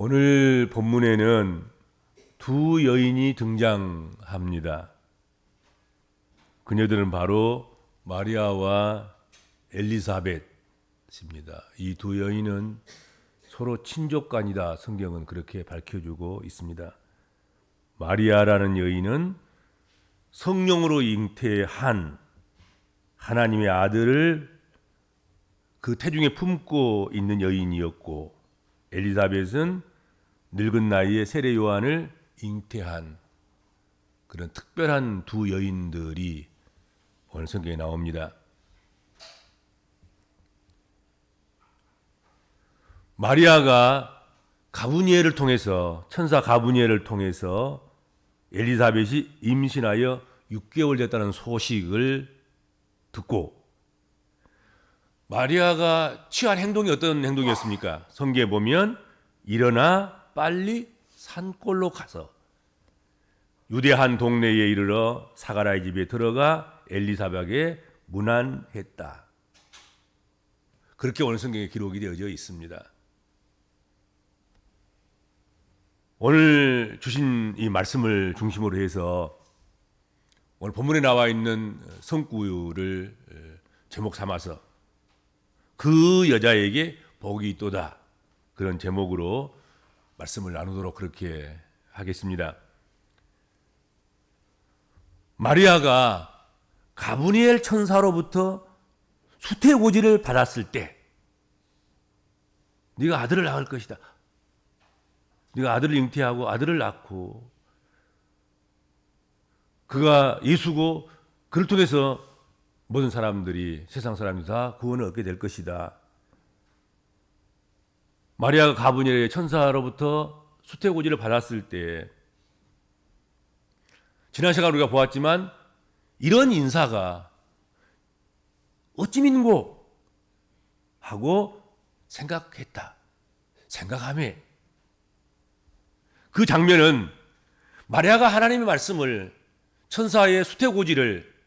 오늘 본문에는 두 여인이 등장합니다. 그녀들은 바로 마리아와 엘리사벳입니다. 이 두 여인은 서로 친족간이다. 성경은 그렇게 밝혀주고 있습니다. 마리아라는 여인은 성령으로 잉태한 하나님의 아들을 그 태중에 품고 있는 여인이었고, 엘리사벳은 늙은 나이에 세례 요한을 잉태한 그런 특별한 두 여인들이 오늘 성경에 나옵니다. 마리아가 가브리엘을 통해서, 천사 가브리엘을 통해서 엘리사벳이 임신하여 6개월 됐다는 소식을 듣고, 마리아가 취한 행동이 어떤 행동이었습니까? 성경에 보면 일어나 빨리 산골로 가서 유대 한 동네에 이르러 사가랴의 집에 들어가 엘리사벳에게 문안했다. 그렇게 오늘 성경에 기록이 되어져 있습니다. 오늘 주신 이 말씀을 중심으로 해서 오늘 본문에 나와 있는 성구유를 제목 삼아서 그 여자에게 복이 있도다, 그런 제목으로 말씀을 나누도록 그렇게 하겠습니다. 마리아가 가브리엘 천사로부터 수태고지를 받았을 때 네가 아들을 낳을 것이다, 네가 아들을 잉태하고 아들을 낳고 그가 예수고 그를 통해서 모든 사람들이, 세상 사람들이 다 구원을 얻게 될 것이다. 마리아가 가브리엘의 천사로부터 수태고지를 받았을 때, 지난 시간 우리가 보았지만 이런 인사가 어찌 믿는고 하고 생각하며 그 장면은 마리아가 하나님의 말씀을, 천사의 수태고지를,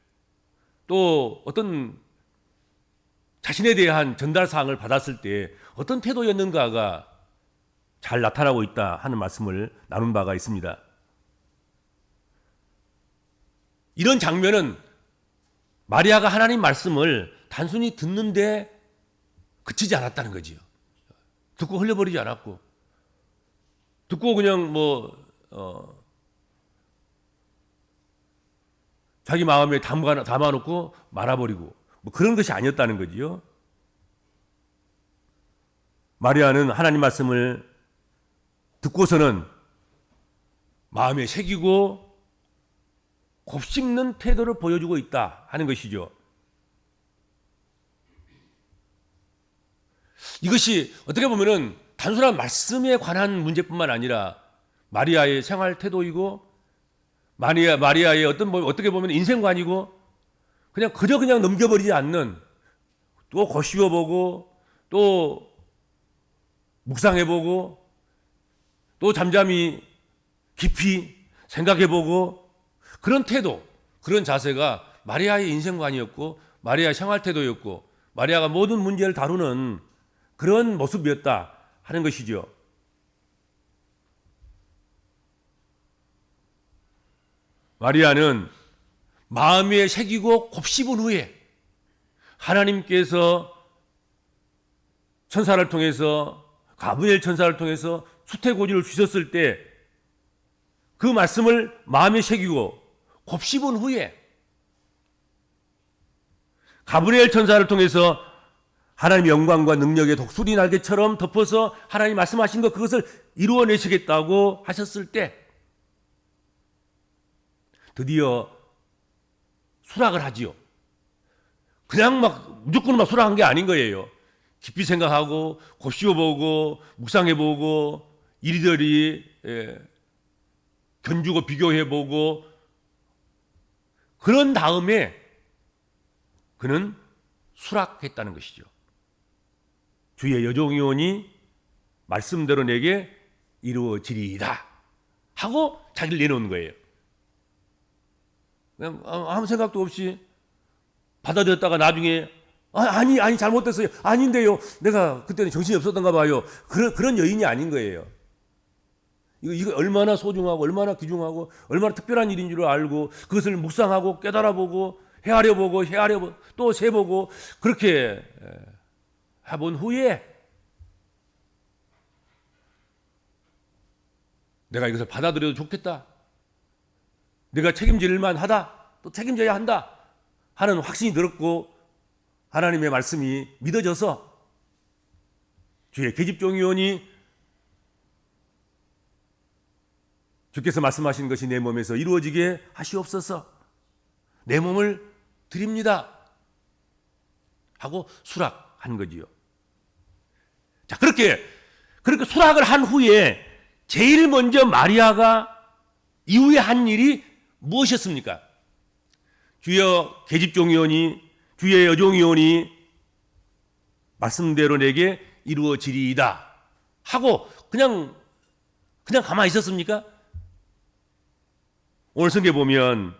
또 어떤 자신에 대한 전달사항을 받았을 때 어떤 태도였는가가 잘 나타나고 있다 하는 말씀을 나눈 바가 있습니다. 이런 장면은 마리아가 하나님 말씀을 단순히 듣는데 그치지 않았다는 거지요. 듣고 흘려버리지 않았고, 듣고 그냥 자기 마음에 담아놓고 말아버리고 그런 것이 아니었다는 거지요. 마리아는 하나님 말씀을 듣고서는 마음에 새기고 곱씹는 태도를 보여주고 있다 하는 것이죠. 이것이 어떻게 보면은 단순한 말씀에 관한 문제뿐만 아니라 마리아의 생활 태도이고, 마리아의 어떻게 보면 인생관이고, 그냥 넘겨버리지 않는, 또 곱씹어보고, 또 묵상해보고, 또 잠잠히 깊이 생각해보고, 그런 태도, 그런 자세가 마리아의 인생관이었고, 마리아의 생활 태도였고, 마리아가 모든 문제를 다루는 그런 모습이었다 하는 것이죠. 마리아는 마음에 새기고 곱씹은 후에 하나님께서 천사를 통해서, 가브리엘 천사를 통해서 수태고지를 주셨을 때 그 말씀을 마음에 새기고 곱씹은 후에 가브리엘 천사를 통해서 하나님의 영광과 능력의 독수리 날개처럼 덮어서 하나님 말씀하신 것, 그것을 이루어내시겠다고 하셨을 때 드디어 수락을 하지요. 그냥 무조건 수락한 게 아닌 거예요. 깊이 생각하고 곱씹어보고 묵상해보고 이리저리 견주고 비교해보고 그런 다음에 그는 수락했다는 것이죠. 주의 여종이오니 말씀대로 내게 이루어지리이다 하고 자기를 내놓은 거예요. 그냥 아무 생각도 없이 받아들였다가 나중에 아니 잘못됐어요. 아닌데요. 내가 그때는 정신이 없었던가 봐요. 그런 여인이 아닌 거예요. 이거 얼마나 소중하고 얼마나 귀중하고 얼마나 특별한 일인 줄 알고 그것을 묵상하고 깨달아보고 헤아려보고 또 세보고 그렇게 해본 후에 내가 이것을 받아들여도 좋겠다. 내가 책임질 만하다. 또 책임져야 한다. 하는 확신이 들었고 하나님의 말씀이 믿어져서 주의 계집종이오니 주께서 말씀하신 것이 내 몸에서 이루어지게 하시옵소서. 내 몸을 드립니다. 하고 수락한 거지요. 자, 그렇게 수락을 한 후에 제일 먼저 마리아가 이후에 한 일이 무엇이었습니까? 주여 계집종이오니 주의 여종이오니 말씀대로 내게 이루어지리이다 하고 그냥 가만히 있었습니까? 오늘 성경에 보면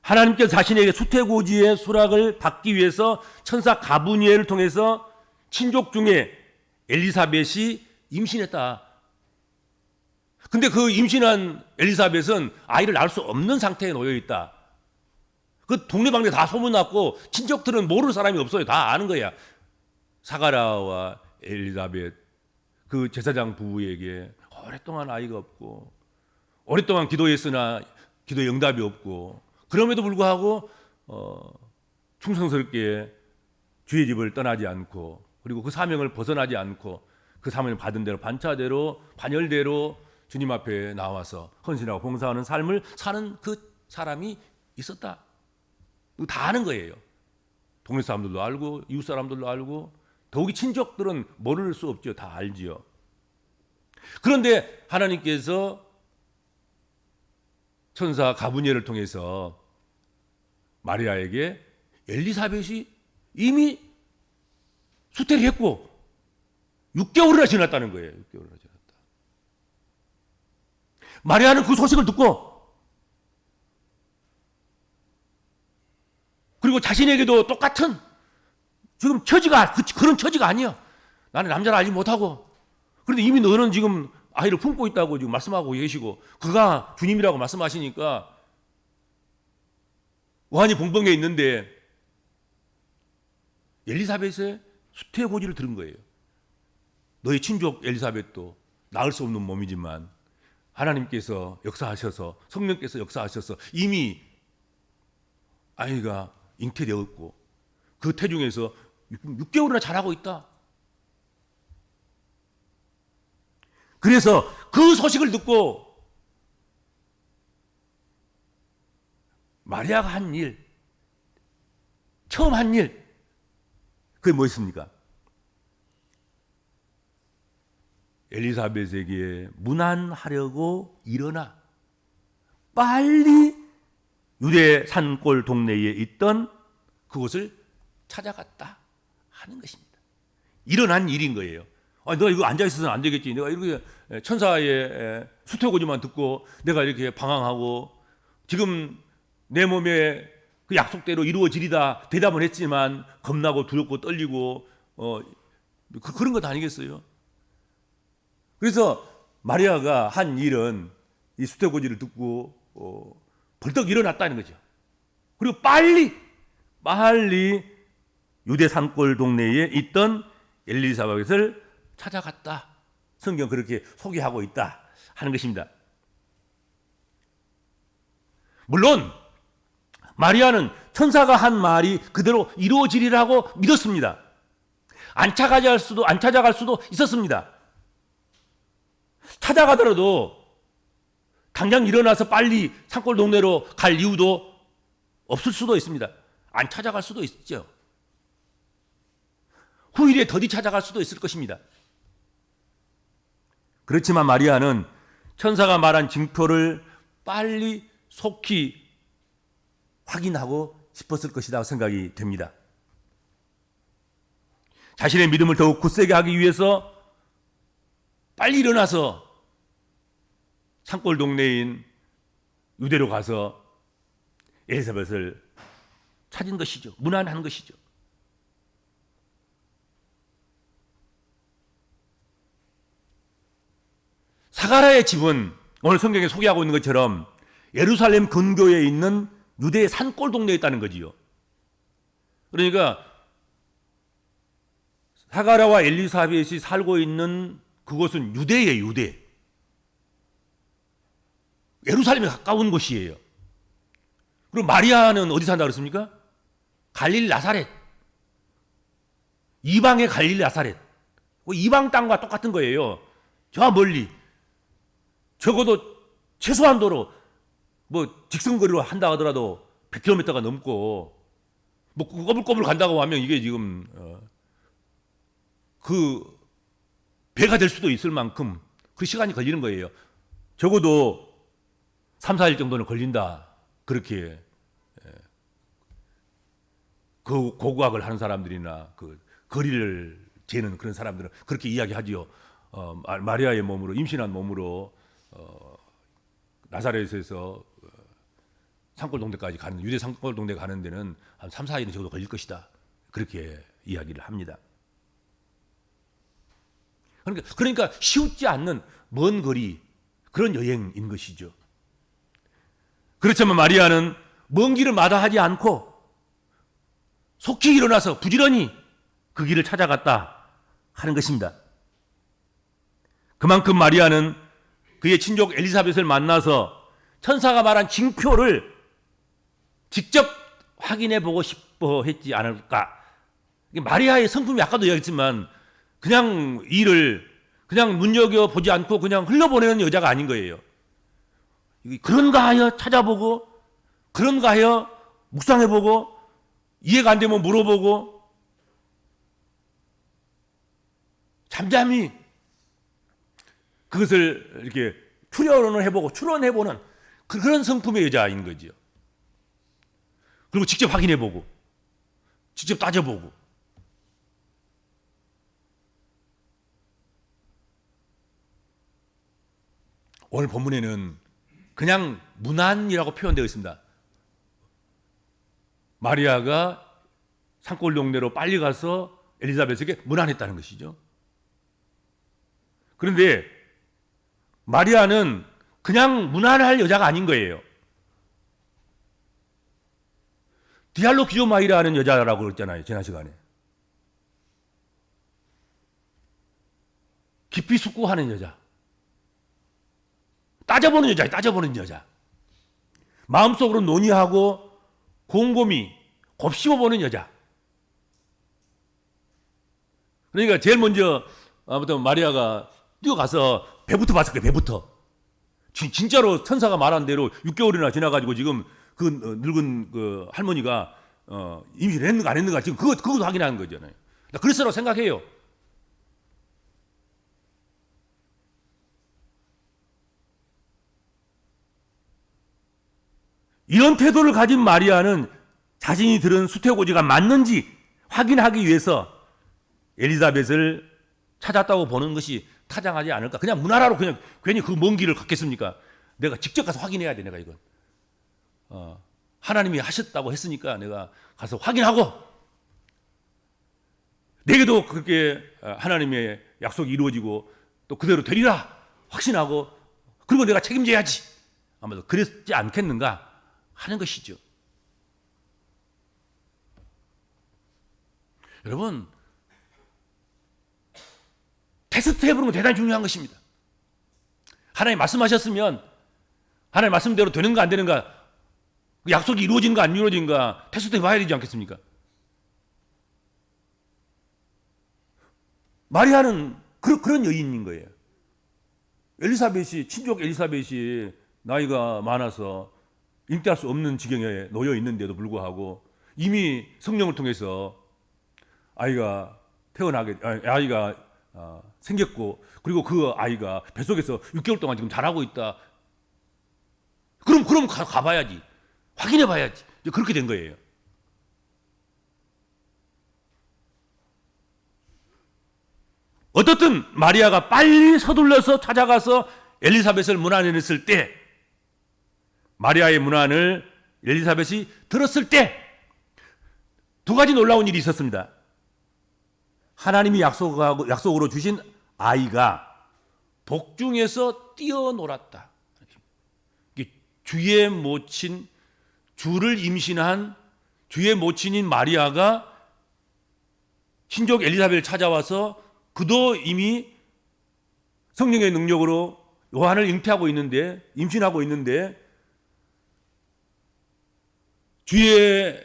하나님께서 자신에게 수태고지의 수락을 받기 위해서 천사 가브리엘을 통해서 친족 중에 엘리사벳이 임신했다. 근데 그 임신한 엘리사벳은 아이를 낳을 수 없는 상태에 놓여 있다. 그 동네방네 다 소문났고 친척들은 모르는 사람이 없어요. 다 아는 거야. 사가랴와 엘리사벳 그 제사장 부부에게 오랫동안 아이가 없고 오랫동안 기도했으나 기도에 응답이 없고 그럼에도 불구하고 충성스럽게 주의 집을 떠나지 않고 그리고 그 사명을 벗어나지 않고 그 사명을 받은 대로 반차대로 반열대로 주님 앞에 나와서 헌신하고 봉사하는 삶을 사는 그 사람이 있었다. 이거 다 아는 거예요. 동네 사람들도 알고 이웃 사람들도 알고 더욱이 친척들은 모를 수 없죠. 다 알지요. 그런데 하나님께서 천사 가브리엘을 통해서 마리아에게 엘리사벳이 이미 수태를 했고 6개월이나 지났다는 거예요. 6개월이나 지났다. 마리아는 그 소식을 듣고 그리고 자신에게도 똑같은 지금 처지가 그런 처지가 아니야. 나는 남자를 알지 못하고 그런데 이미 너는 지금 아이를 품고 있다고 지금 말씀하고 계시고 그가 주님이라고 말씀하시니까 우환이 봉봉해 있는데 엘리사벳의 수태고지를 들은 거예요. 너희 친족 엘리사벳도 낳을 수 없는 몸이지만 하나님께서 역사하셔서 성령께서 역사하셔서 이미 아이가 잉태되었고 그 태중에서 6개월이나 자라고 있다. 그래서 그 소식을 듣고 마리아가 한 일, 처음 한 일, 그게 뭐였습니까? 엘리사벳에게 문안하려고 일어나 빨리 유대 산골 동네에 있던 그곳을 찾아갔다 하는 것입니다. 일어난 일인 거예요. 내가 이거 앉아있어서는 안 되겠지. 내가 이렇게 천사의 수태고지만 듣고 내가 이렇게 방황하고 지금 내 몸에 그 약속대로 이루어지리다 대답은 했지만 겁나고 두렵고 떨리고 그런 것 아니겠어요? 그래서 마리아가 한 일은 이 수태고지를 듣고 벌떡 일어났다는 거죠. 그리고 빨리 유대 산골 동네에 있던 엘리사벳을 찾아갔다. 성경 그렇게 소개하고 있다 하는 것입니다. 물론 마리아는 천사가 한 말이 그대로 이루어지리라고 믿었습니다. 안 찾아갈 수도 있었습니다. 찾아가더라도 당장 일어나서 빨리 산골 동네로 갈 이유도 없을 수도 있습니다. 안 찾아갈 수도 있죠. 후일에 더디 찾아갈 수도 있을 것입니다. 그렇지만 마리아는 천사가 말한 징표를 빨리 속히 확인하고 싶었을 것이라고 생각이 됩니다. 자신의 믿음을 더욱 굳세게 하기 위해서 빨리 일어나서 산골 동네인 유대로 가서 엘리사벳을 찾은 것이죠. 문안한 것이죠. 사가라의 집은 오늘 성경에 소개하고 있는 것처럼 예루살렘 근교에 있는 유대의 산골 동네에 있다는 거지요. 그러니까 사가랴와 엘리사벳이 살고 있는 그곳은 유대예요, 유대. 예루살렘에 가까운 곳이에요. 그리고 마리아는 어디 산다 그랬습니까? 갈릴리 나사렛. 이방의 갈릴리 나사렛. 이방 땅과 똑같은 거예요. 저 멀리. 적어도 최소한도로 뭐 직선거리로 한다 하더라도 100km가 넘고 뭐 꼬불꼬불 간다고 하면 이게 지금 그 배가 될 수도 있을 만큼 그 시간이 걸리는 거예요. 적어도 3, 4일 정도는 걸린다. 그렇게 그 고고학을 하는 사람들이나 그 거리를 재는 그런 사람들은 그렇게 이야기하지요. 마리아의 몸으로 임신한 몸으로 나사렛에서 산골 동네까지 가는 유대 산골 동네 가는 데는 한 3, 4일은 정도 걸릴 것이다. 그렇게 이야기를 합니다. 그러니까 쉬우지 않는 먼 거리 그런 여행인 것이죠. 그렇지만 마리아는 먼 길을 마다하지 않고 속히 일어나서 부지런히 그 길을 찾아갔다 하는 것입니다. 그만큼 마리아는 그의 친족 엘리사벳을 만나서 천사가 말한 징표를 직접 확인해 보고 싶어 했지 않을까. 마리아의 성품이 아까도 이야기했지만 그냥 일을 그냥 눈여겨보지 않고 그냥 흘려보내는 여자가 아닌 거예요. 그런가 하여 찾아보고 그런가 하여 묵상해보고 이해가 안 되면 물어보고 잠잠히 그것을 이렇게 추론을 해보고 추론해보는 그런 성품의 여자인 거죠. 그리고 직접 확인해보고 직접 따져보고 오늘 본문에는 그냥 문안이라고 표현되어 있습니다. 마리아가 산골 동네로 빨리 가서 엘리사벳에게 문안했다는 것이죠. 그런데 마리아는 그냥 문안할 여자가 아닌 거예요. 디알로기오마이라는 여자라고 그랬잖아요. 지난 시간에. 깊이 숙고하는 여자. 따져보는 여자예요. 따져보는 여자. 마음속으로 논의하고 곰곰이 곱씹어보는 여자. 그러니까 제일 먼저 아무튼 마리아가 뛰어가서 배부터 봤을 거예요. 배부터. 진짜로 천사가 말한 대로 6개월이나 지나가지고 지금 그 늙은 그 할머니가 임신을 했는가 안 했는가 지금 그것도 확인하는 거잖아요. 그랬으라고 생각해요. 이런 태도를 가진 마리아는 자신이 들은 수태고지가 맞는지 확인하기 위해서 엘리사벳을 찾았다고 보는 것이 타당하지 않을까. 그냥 문화라로 그냥 괜히 그 먼 길을 갔겠습니까? 내가 직접 가서 확인해야 돼. 내가 이건 하나님이 하셨다고 했으니까 내가 가서 확인하고 내게도 그렇게 하나님의 약속이 이루어지고 또 그대로 되리라 확신하고 그리고 내가 책임져야지. 아마도 그랬지 않겠는가 하는 것이죠. 여러분, 테스트 해보는 건 대단히 중요한 것입니다. 하나님 말씀하셨으면 하나님 말씀대로 되는가 안 되는가, 약속이 이루어진가 안 이루어진가 테스트 해봐야 되지 않겠습니까? 마리아는 그런 여인인 거예요. 친족 엘리사벳이 나이가 많아서 잉태할 수 없는 지경에 놓여 있는데도 불구하고 이미 성령을 통해서 아이가 생겼고 그리고 그 아이가 뱃속에서 6개월 동안 지금 자라고 있다. 그럼 가봐야지. 확인해봐야지. 그렇게 된 거예요. 어떻든 마리아가 빨리 서둘러서 찾아가서 엘리사벳을 문안했을 때 마리아의 문안을 엘리사벳이 들었을 때 두 가지 놀라운 일이 있었습니다. 하나님이 약속으로 주신 아이가 복중에서 뛰어놀았다. 주의 모친, 주를 임신한 주의 모친인 마리아가 친족 엘리사벳을 찾아와서 그도 이미 성령의 능력으로 요한을 잉태하고 있는데, 임신하고 있는데, 주의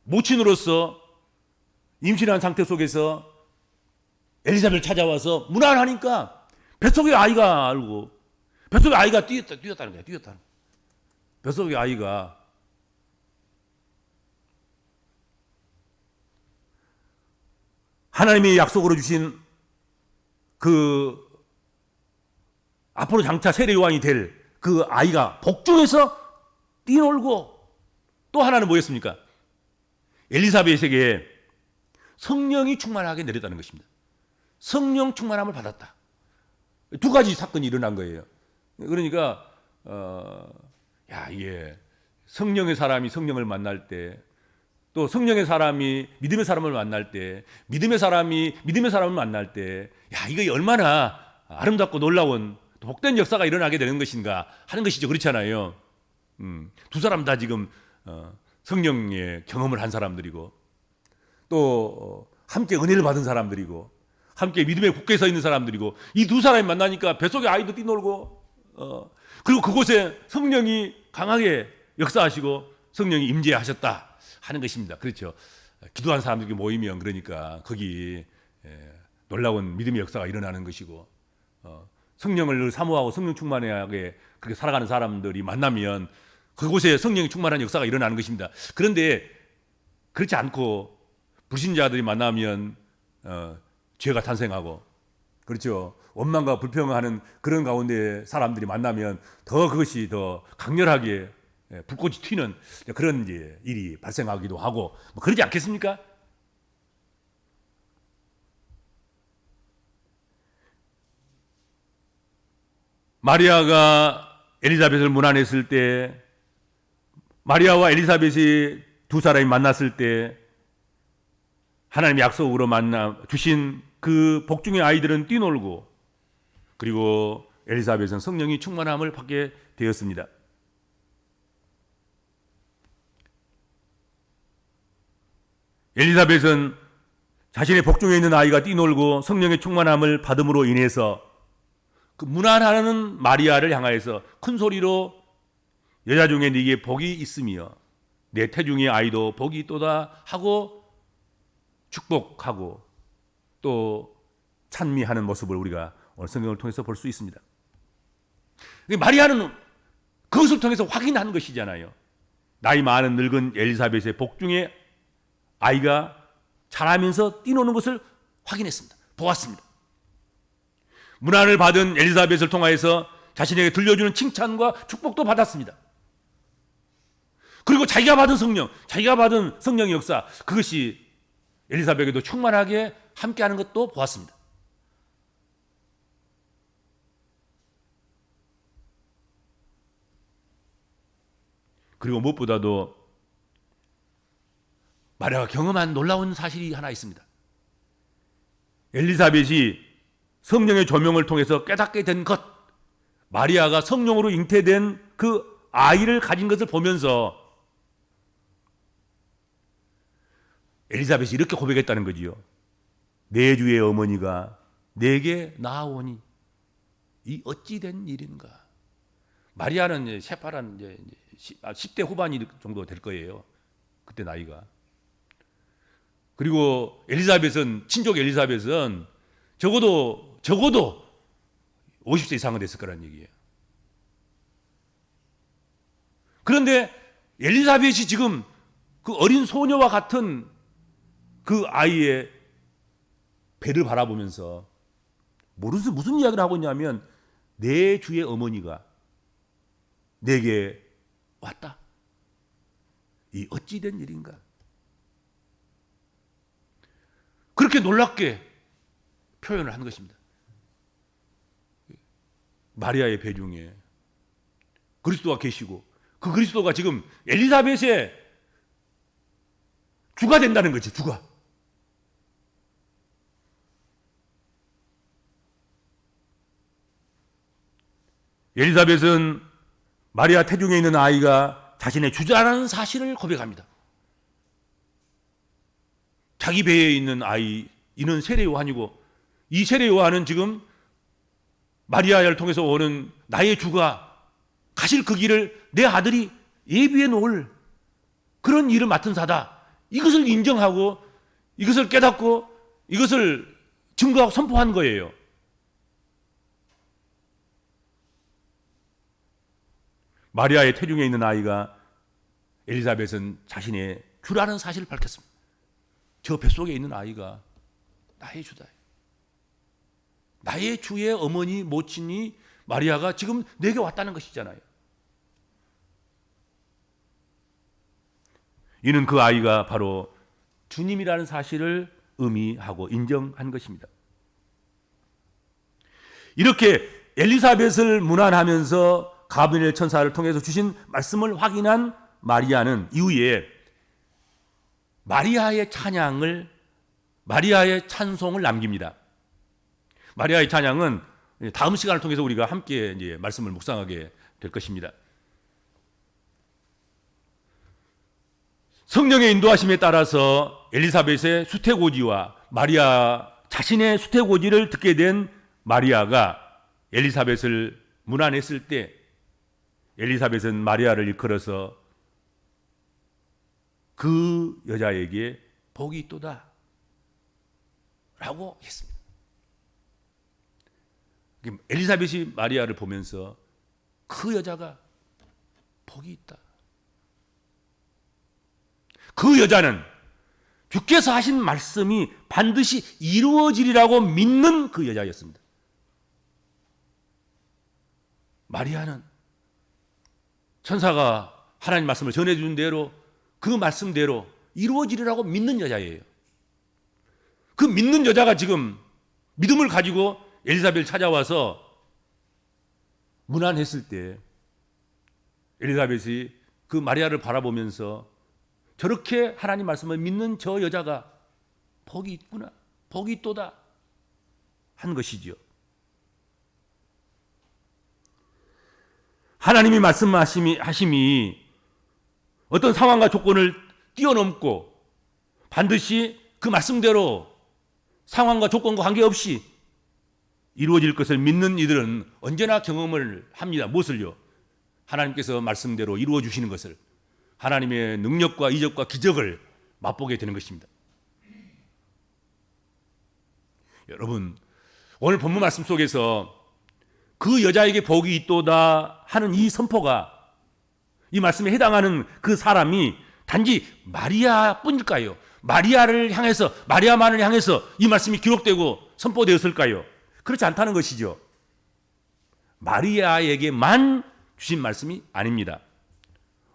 모친으로서 임신한 상태 속에서 엘리사벳을 찾아와서 무난하니까 뱃속의 아이가 알고, 뱃속의 아이가 뛰었다는 거야. 뛰었다는 거야. 뱃속의 아이가 하나님이 약속으로 주신 그 앞으로 장차 세례 요한이 될 그 아이가 복중에서 뛰놀고, 또 하나는 뭐였습니까? 엘리사벳에게 성령이 충만하게 내렸다는 것입니다. 성령 충만함을 받았다. 두 가지 사건이 일어난 거예요. 그러니까 이게 성령의 사람이 성령을 만날 때, 또 성령의 사람이 믿음의 사람을 만날 때, 믿음의 사람이 믿음의 사람을 만날 때, 이거 얼마나 아름답고 놀라운 복된 역사가 일어나게 되는 것인가 하는 것이죠. 그렇잖아요. 두 사람 다 지금 성령의 경험을 한 사람들이고, 또 함께 은혜를 받은 사람들이고, 함께 믿음에 굳게 서 있는 사람들이고, 이 두 사람이 만나니까 뱃속에 아이도 뛰놀고, 그리고 그곳에 성령이 강하게 역사하시고 성령이 임재하셨다 하는 것입니다. 그렇죠. 기도한 사람들이 모이면 그러니까 거기 놀라운 믿음의 역사가 일어나는 것이고, 성령을 사모하고 성령 충만하게 그렇게 살아가는 사람들이 만나면 그곳에 성령이 충만한 역사가 일어나는 것입니다. 그런데 그렇지 않고 불신자들이 만나면 죄가 탄생하고, 그렇죠. 원망과 불평하는 그런 가운데 사람들이 만나면 더 그것이 더 강렬하게 불꽃이 튀는 그런 이제 일이 발생하기도 하고, 뭐 그러지 않겠습니까? 마리아가 엘리사벳을 문안했을 때, 마리아와 엘리사벳이 두 사람이 만났을 때 하나님의 약속으로 주신 그 복중의 아이들은 뛰놀고, 그리고 엘리사벳은 성령이 충만함을 받게 되었습니다. 엘리사벳은 자신의 복중에 있는 아이가 뛰놀고 성령의 충만함을 받음으로 인해서 그 문안하는 마리아를 향하여서 큰 소리로 여자 중에 네게 복이 있으며 내 태중의 아이도 복이 있도다 하고 축복하고 또 찬미하는 모습을 우리가 오늘 성경을 통해서 볼 수 있습니다. 마리아는 그것을 통해서 확인한 것이잖아요. 나이 많은 늙은 엘리사벳의 복중에 아이가 자라면서 뛰노는 것을 확인했습니다. 보았습니다. 문안을 받은 엘리사벳을 통하여서 자신에게 들려주는 칭찬과 축복도 받았습니다. 그리고 자기가 받은 성령의 역사, 그것이 엘리사벳에게도 충만하게 함께하는 것도 보았습니다. 그리고 무엇보다도 마리아가 경험한 놀라운 사실이 하나 있습니다. 엘리사벳이 성령의 조명을 통해서 깨닫게 된 것, 마리아가 성령으로 잉태된 그 아이를 가진 것을 보면서 엘리사벳이 이렇게 고백했다는 거지요. 내 주의 어머니가 내게 나아오니 이 어찌 된 일인가. 마리아는 새파란 10대 후반이 정도 될 거예요. 그때 나이가. 그리고 엘리사벳은, 친족 엘리사벳은 적어도 50세 이상은 됐을 거란 얘기예요. 그런데 엘리사벳이 지금 그 어린 소녀와 같은 그 아이의 배를 바라보면서 무슨 이야기를 하고 있냐면 내 주의 어머니가 내게 왔다. 이 어찌 된 일인가. 그렇게 놀랍게 표현을 한 것입니다. 마리아의 배 중에 그리스도가 계시고 그 그리스도가 지금 엘리사벳의 주가 된다는 거지, 주가. 엘리사벳은 마리아 태중에 있는 아이가 자신의 주자라는 사실을 고백합니다. 자기 배에 있는 아이, 이는 세례 요한이고, 이 세례 요한은 지금 마리아를 통해서 오는 나의 주가 가실 그 길을 내 아들이 예비해 놓을 그런 일을 맡은 사다. 이것을 인정하고 이것을 깨닫고 이것을 증거하고 선포한 거예요. 마리아의 태중에 있는 아이가 엘리사벳은 자신의 주라는 사실을 밝혔습니다. 저 뱃속에 있는 아이가 나의 주다. 나의 주의 어머니 모친이 마리아가 지금 내게 왔다는 것이잖아요. 이는 그 아이가 바로 주님이라는 사실을 의미하고 인정한 것입니다. 이렇게 엘리사벳을 문안하면서 가브리엘 천사를 통해서 주신 말씀을 확인한 마리아는 이후에 마리아의 찬송을 남깁니다. 마리아의 찬양은 다음 시간을 통해서 우리가 함께 이제 말씀을 묵상하게 될 것입니다. 성령의 인도하심에 따라서 엘리사벳의 수태고지와 마리아 자신의 수태고지를 듣게 된 마리아가 엘리사벳을 문안했을 때 엘리사벳은 마리아를 일컬어서 그 여자에게 복이 있도다 라고 했습니다. 엘리사벳이 마리아를 보면서 그 여자가 복이 있다. 그 여자는 주께서 하신 말씀이 반드시 이루어지리라고 믿는 그 여자였습니다. 마리아는 천사가 하나님 말씀을 전해준 대로 그 말씀대로 이루어지리라고 믿는 여자예요. 그 믿는 여자가 지금 믿음을 가지고 엘리사벳을 찾아와서 문안했을 때 엘리사벳이 그 마리아를 바라보면서 저렇게 하나님 말씀을 믿는 저 여자가 복이 있구나, 복이 있도다 한 것이죠. 하나님이 말씀하심이 어떤 상황과 조건을 뛰어넘고 반드시 그 말씀대로 상황과 조건과 관계없이 이루어질 것을 믿는 이들은 언제나 경험을 합니다. 무엇을요? 하나님께서 말씀대로 이루어 주시는 것을, 하나님의 능력과 이적과 기적을 맛보게 되는 것입니다. 여러분, 오늘 본문 말씀 속에서 그 여자에게 복이 있도다 하는 이 선포가, 이 말씀에 해당하는 그 사람이 단지 마리아뿐일까요? 마리아를 향해서, 마리아만을 향해서 이 말씀이 기록되고 선포되었을까요? 그렇지 않다는 것이죠. 마리아에게만 주신 말씀이 아닙니다.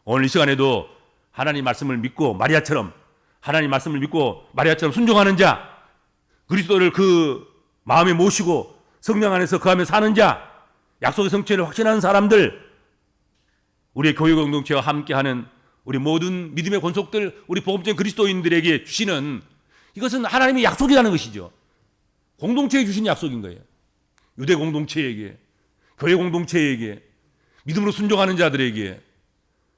오늘 이 시간에도 하나님 말씀을 믿고 마리아처럼, 하나님 말씀을 믿고 마리아처럼 순종하는 자, 그리스도를 그 마음에 모시고 성령 안에서 그 안에 사는 자, 약속의 성취를 확신하는 사람들, 우리의 교회 공동체와 함께하는 우리 모든 믿음의 권속들, 우리 복음적인 그리스도인들에게 주시는, 이것은 하나님의 약속이라는 것이죠. 공동체에 주신 약속인 거예요. 유대 공동체에게, 교회 공동체에게, 믿음으로 순종하는 자들에게,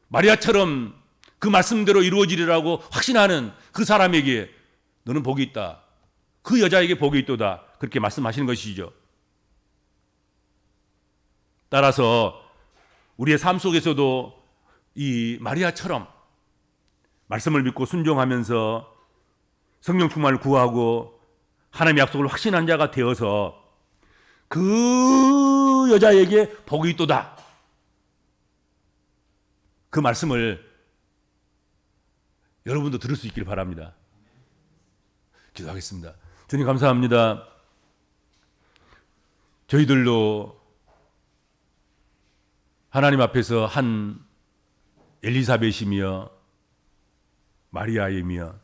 마리아처럼 그 말씀대로 이루어지리라고 확신하는 그 사람에게 너는 복이 있다, 그 여자에게 복이 있도다, 그렇게 말씀하시는 것이죠. 따라서 우리의 삶 속에서도 이 마리아처럼 말씀을 믿고 순종하면서 성령 충만을 구하고 하나님의 약속을 확신한 자가 되어서 그 여자에게 복이 있도다, 그 말씀을 여러분도 들을 수 있기를 바랍니다. 기도하겠습니다. 주님 감사합니다. 저희들도 하나님 앞에서 한 엘리사벳이며 마리아이며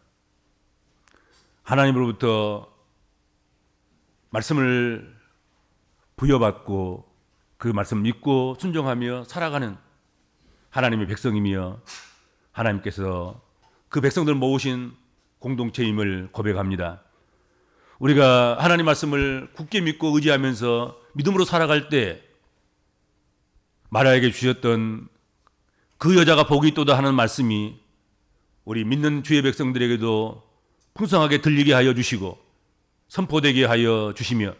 하나님으로부터 말씀을 부여받고 그 말씀을 믿고 순종하며 살아가는 하나님의 백성이며 하나님께서 그 백성들을 모으신 공동체임을 고백합니다. 우리가 하나님 말씀을 굳게 믿고 의지하면서 믿음으로 살아갈 때 마리아에게 주셨던 그 여자가 복이 있도다 하는 말씀이 우리 믿는 주의 백성들에게도 풍성하게 들리게 하여 주시고 선포되게 하여 주시며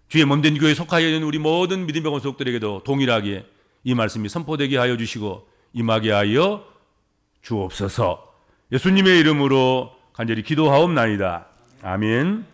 주의 몸된 교회에 속하여 있는 우리 모든 믿음의 권속들에게도 동일하게 이 말씀이 선포되게 하여 주시고 임하게 하여 주옵소서. 예수님의 이름으로 간절히 기도하옵나이다. 아멘.